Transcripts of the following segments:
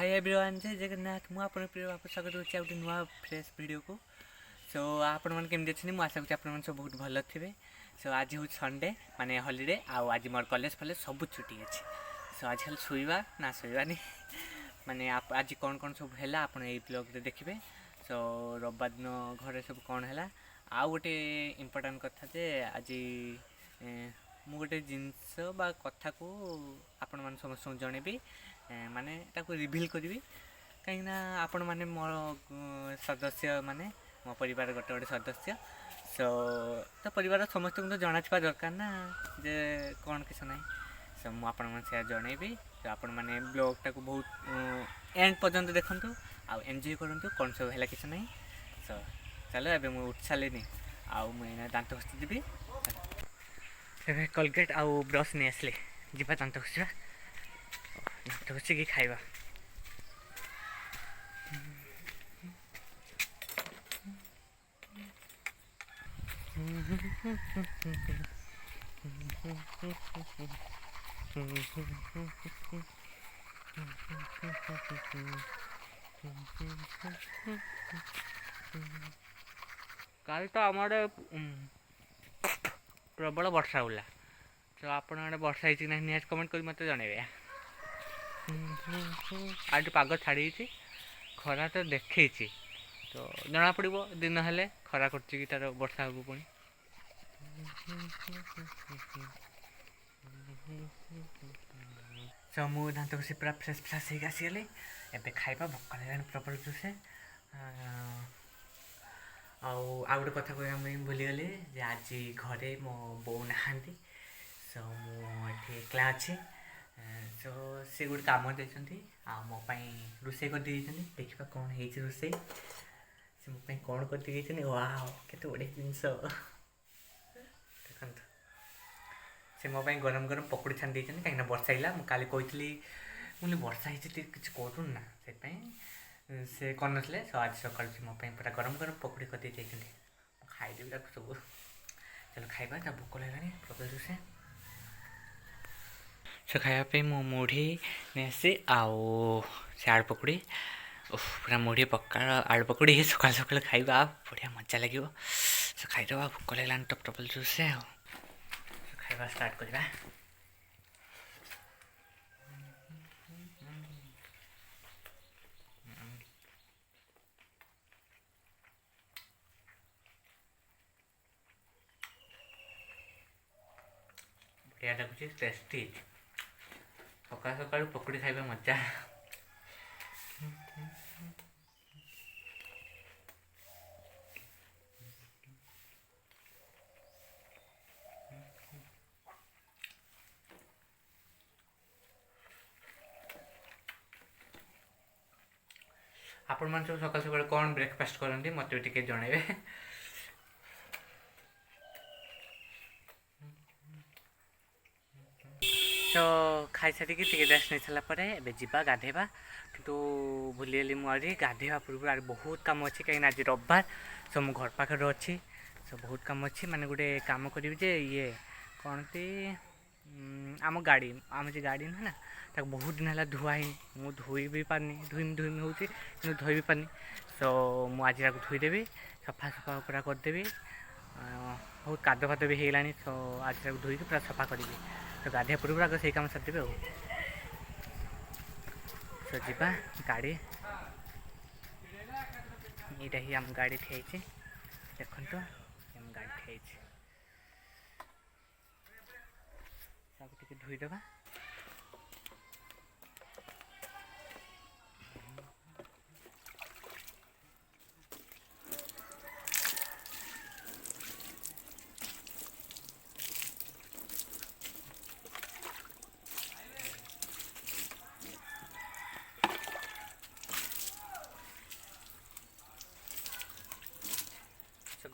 Hi everyone जय जगन्नाथ मु आपन प्रिय आप स्वागत होछि आउट नुआ फ्रेश वीडियो को। सो आपण मन केमि अछि मु आशा करछि आपण मन सब बहुत भल थिबे। सो आज हो संडे माने हॉलिडे आज मोर कॉलेज फले सब छुट्टी अछि। सो आज खाली सोइबा ना सोइबा नि माने आप आज कोन कोन सब हैला आपण ए ब्लॉग रे देखिबे। सो रविवार दिन घरे सब कोन हैला आ गोटे इम्पोर्टेंट कथा जे आज मु गोटे जिनस बा कथा को आपण मन समस्त जणेबी माने ताको रिवील करी कहीं आपण माने मोर सदस्य माने मो परिवार गोटे गोटे सदस्य। सो तो परिवार समस्त को जनावा दरकार ना जे कौन किस ना। सो मुझे आपण से जनइबी तो आपण मैंने ब्लॉग टाक बहुत एंड पर्यंत देखु आउ एंजॉय करूँ कौन सब है किस ना। सो चलो एवं मुझे उठ सारे आउ मुझे दांत घसी देवी कोलगेट आउ ब्रश नहीं आसले जा दांत घसा दांत घसिकी खाइबा। काल तो आम प्रबल वर्षा होला तो आपण वर्षा होती ना निहाती कमेंट कर मत जनइबे। आज पाग छाड़ी खरा तो देखी तो जना पड़ो दिन हेले खरा कर तार वर्षा हम पुणी सो मु दांत घसी पूरा फ्रेश फ्रेश होगी आसीगली एबे खाइबा भोक लगे प्रबल जोसे। आउ गोटे कथा कह भूलीगली जे आज घरे मो बो नहांती। सो मुझे एकला अच्छे सो से गोटे कम देती मो रोसे कर देखा कौन है रोसे से मो कौन कर वाओ केते बड़े जिनस देखो से मो गरम गरम पकड़ी छानी कहीं वर्षा आइला काली कही मुझे वर्षा होती किसी करूँ ना से कौन नसले सो आज सकाल से मो पूरा गरम गरम पकड़ी कर खाईदेवी सब। चलो खाइबा ता भोक लगा प्रबल जोसे सो खायापी मो मुढ़ी नहीं आसी आउ से आलू पकड़ी पूरा मुढ़ी पका आलू पकड़ी ही सकाल सकाल खाइबा बढ़िया मजा लगे। सो खाईदबा भोक लगा तो प्रबल जोसे खाइबा स्टार्ट करवा। बढ़िया लगुच टेस्टी सकाल सकाल पकड़ी खाइबा मजा। आपण मन सब सकाल सकाल कौन ब्रेकफास्ट करते मत टे जनइबे। तो खाई सारी रेस्ट नहीं सारापर एवं जा गाधेबा कितु भूलीगली मुझे गाधेबा पूर्व आज बहुत कम अच्छी कहीं आज रविवार सो मो घर पाखे अच्छी सो बहुत कम अच्छी माने गोटे कम करी जे ये कौन ती आम गाड़ी आम जो गाड़ी नुह ना ताक बहुत दिन है धुआई मुझे धोई भी पारनी धुईम धुईम हो धोई भी पारनी। सो मुझे आज धोईदेवी सफा सफा पूरा करदेवी बहुत काद फाद भी होगा। सो आज धोईकी पूरा सफा करी तो गाधिया पूर्व आगे से कम सारिदेवे आ सो जा गाड़ी यहाँ ही आम गाड़ी थी देखो आम गाड़ी थी धोईदबा।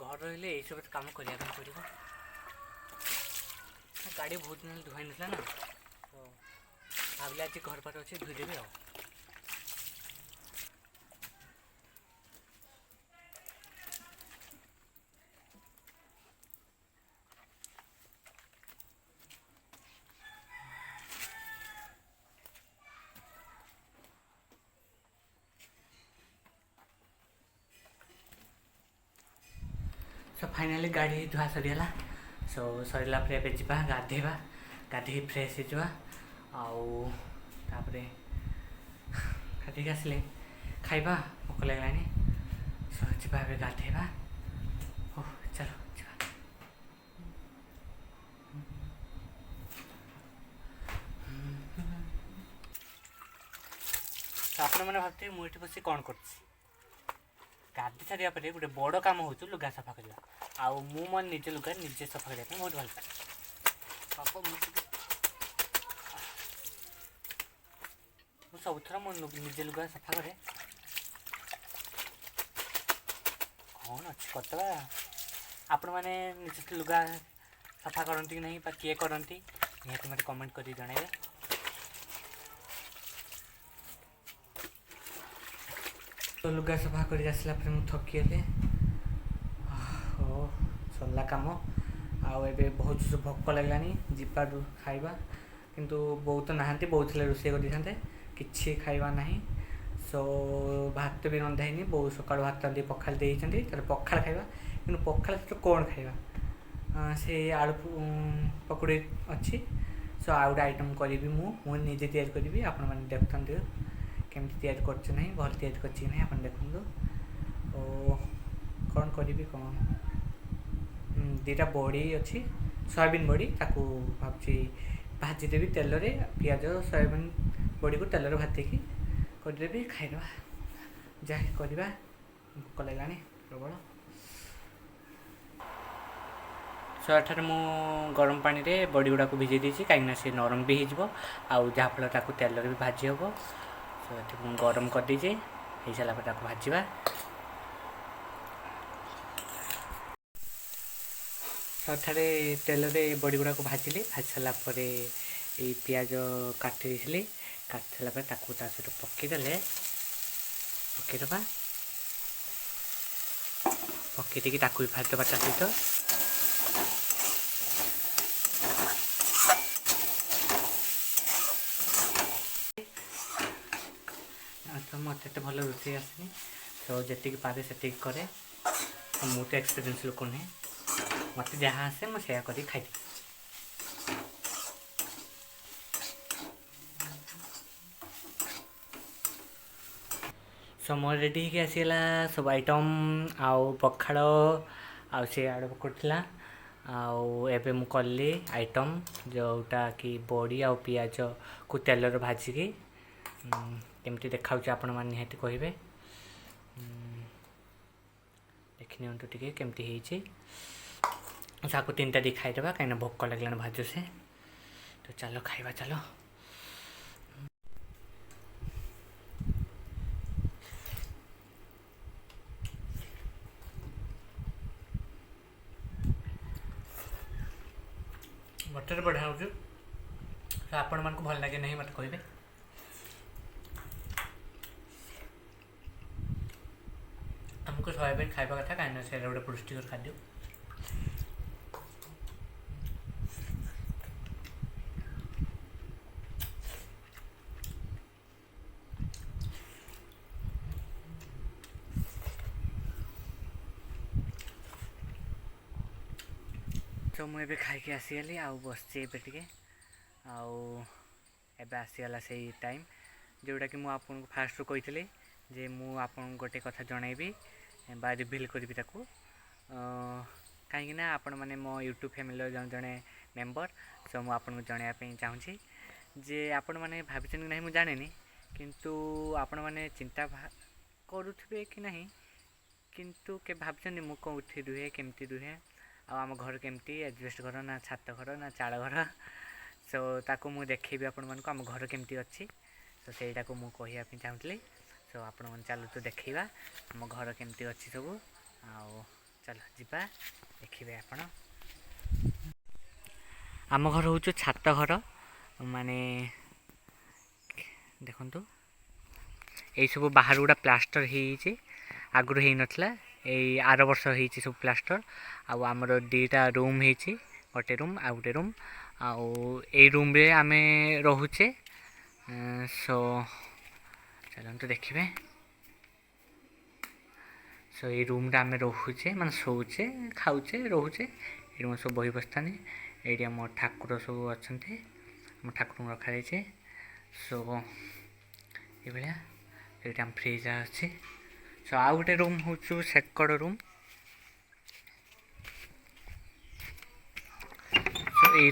घर रही यही सब कम करने पड़ो गाड़ी बहुत दिन धोई ना ना तो भाविले आज घर पास अच्छे धोईदेवी आ। सो फाइनाली गाड़ी धुआ सरीगला सो सरला एवं जा गाधेवा गाधे फ्रेश हो तापर गाधे आसिले खाइबा भोक लगलानी सो जा गाधेवा ओ चलो आपण मैंने भावते मुझे बस कौन कर गाधी सारा पर गोटे बड़ कम हो लुगा सफा करवा आउ मु मो निज लुगा निजे सफा करने बहुत भल पाए सब थर मो निजे लुगा सफा करे कौन अच्छे करदे आपण मैंने निजे लुगा सफा करती कि नहीं किए करती निहत मत कमेंट कर जन तो लुगा सफा कर आसला मुझे थकी सरला कम आए बहुत भोक लगलानी जीपा खाइबा किंतु बहुत नहांती बहुत रोषे कर किसी खाइबा ना सो भात भी रंधाई बहुत सका भात रांधि पखाल देते पखाल खाइबा कि पखाल तो कौन खाइबा से आलू पकड़ी अच्छी सो आउ गोटे आइटम करी मुझे निजे तैयारी करी आपण मैंने देखते केमती तैयारी करछ नहीं भल तैयारी करछि नहीं अपन देखंदो ओ कौन करी कौन दीटा बड़ी अच्छी सोयाबीन बड़ी ताकू भावची भाजीदेवी तेल रे पियाज सोयाबीन बड़ी को तेल भातिकी करदेवी खाइदेवा जहाँ करवा भोक लगलानी प्रबल सो एठार मु गरम पानी रे बड़ी गुड़ा को भिजे देछि कहीं से नरम भी हो जहाँफल ताकू तेल भी भाजी हम तो गरम कर दीजिए हो सारा पर भाजवा ठारे तेल रे बड़ी गुड़ा को भाजिले भाजी सारापर ये पियाज काटी सारापर सहित पकईदे पकईदबा पकई भी भाजदबा सहित तो मत तो भल रोषे आसनी तो जी पारे से करे मु तो एक्सपीरियंस लोक नहीं मत जहाँ आसे मुझे कर खाई सो मोर रेडी होगी आसीगला सब आइटम आउ पखाड़ आउ से आड़ पकड़ा आउ मु कली आइटम जोटा कि बड़ी आउ पियाज को तेल भाजिकी केमती देखा आपण मैंने निहाती कहे देखी नियंतु टिके केमती होइछि साकू तीन टा दी खाईदेवा कहीं भोक लगलान भाजु से तो चलो खाइबा चलो बटर बढ़िया हो तो आपण मानक भल लगे नहीं मत कहे हमको सोयाबीन खाइबा कथा कहीं से गोटे पुष्टिकर खाद्य तो मुझे खाई आसीगली आउ बसचे टे आसीगला से टाइम जोटा कि मुझे फास्ट कही जे मु आपन गोटे कथा जनइबी बा रिविल करी कहीं आपण मैंने मो यूट्यूब फैमिली जड़े मेम्बर सो मुझे जनवाई चाहूँगी जे आपण मैंने भाई ना मुझे जाने किंतु आपण मैंने चिंता करुवे कि नहीं किंतु के भाई मु कौटी रुहे केमती रुहे आम घर केमती एडजस्ट घर ना छात घर ना चाल घर सो ताको मु देखी आपण मन को आम घर केमती अच्छी सो सेटा को मु कहवाई चाहूँगी सो आपण मन चलो तो देखा आम घर केमती अच्छी सब आओ चलो जीवा देखिए आपण आम घर हूँ छात घर माने देखंतु यही सब बाहर गुड़ा प्लास्टर हो आगुरी हो नाला यही आर वर्ष हो सब प्लास्टर आमर दीटा रूम हो गोटे रूम आ गोटे रूम आई रूम रे आम रोचे सो चलते देखिए सो ये रूम आम रोचे माने शोचे खाऊचे रोचे ये मोर सब बही बस्तानी ये आम ठाकुर सब अच्छा आम ठाकुर रखा जाइए सो ये भाया ये आम फ्रिज अच्छे सो आउ गोटे रूम हूँ सेकंड रूम सो ये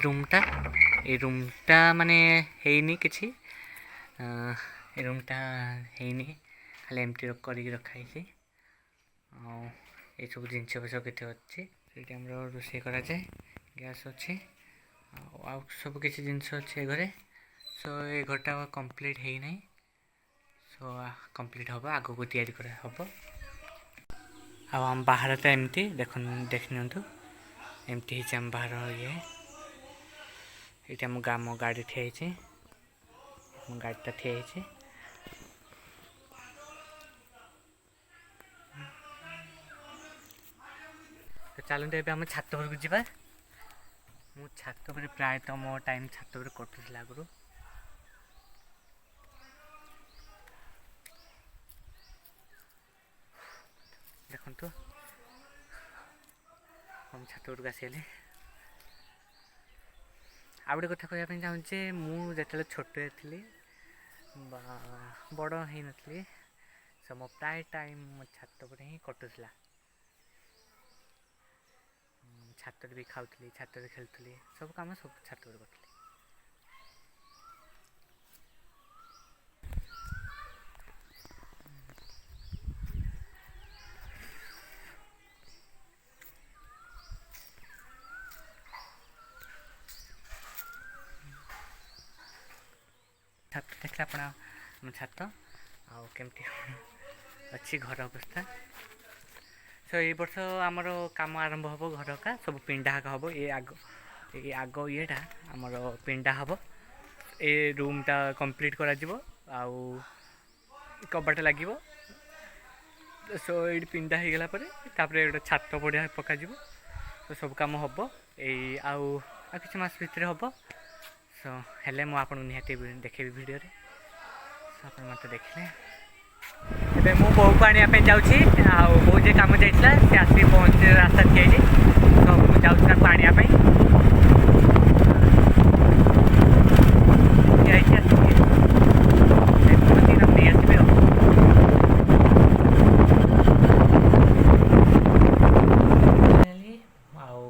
रूमटा माने हैनी किसी ये रूमटा हैनी खाली एमती करके रखाई ये सब जिनस फस के अच्छे रोषे कराए गैस अच्छे आउ सब किसी जिनस अच्छे घरे सो ये घरटा कंप्लीट है ना सो कंप्लीट हम आग को तैयारी कर हम आम बाहर तो एमती देख एमती आम बाहर ये ये आम गाड़ी ठिया गाड़ीटा ठिया तो चलते ए आम छात पर जा मु छात पर प्रायतः मो टाइम छात पर कटुला आगु देखु हम छात पर आसगली आ गए कथा कहवाई चाहूँचे मुझे छोट थी बड़ हो नी सो मो प्राय टाइम मो छात पर ही कटुला छात भी खाऊली छात खेलुली सब कम सब छात करूँ छात देखले आप छात आमती अच्छी घर अवस्था सो ये वर्ष आमर काम आरंभ हम घर का सब पिंडा हम ये आग येटा आमर पिंडा हम ए रूमटा कंप्लीट करा आउ कबाट लगे सो ये पिंडा हो गला गोटे छात बढ़िया पक तो सब कम हम यही आउ कि मस भितर हम सो हेले मुझे निहाती देखेबी वीडियो रे आप मत देखले ए मु बो को आने जाऊँगी बो जे कम जाइला से आसी पहुँच रास्ता थी तो मुझे जाऊँ आने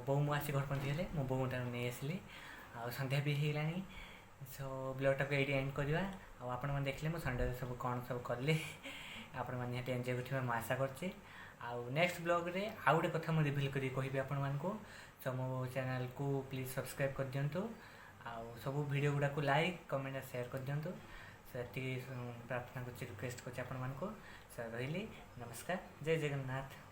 बो मु आसी घर पहुँचीगले मो बोटा नहीं आसली सन्ध्या भी होगा सो ब्लॉगटा को ये एंड करवा आपण मैंने देखले मो संडे सब कौन सब कली आपण मैंने एंजॉय कर आशा करछे नेक्स्ट ब्लॉग रे आउ गोटे कथा मुझे रिवील करी कहबी आपण मानको सो मो चैनल को प्लीज सब्सक्राइब कर दिंतु सब वीडियो गुड़ा को लाइक कमेंट और शेयर कर दिंतु से प्रार्थना कर रिक्वेस्ट कर रही नमस्कार जय जगन्नाथ।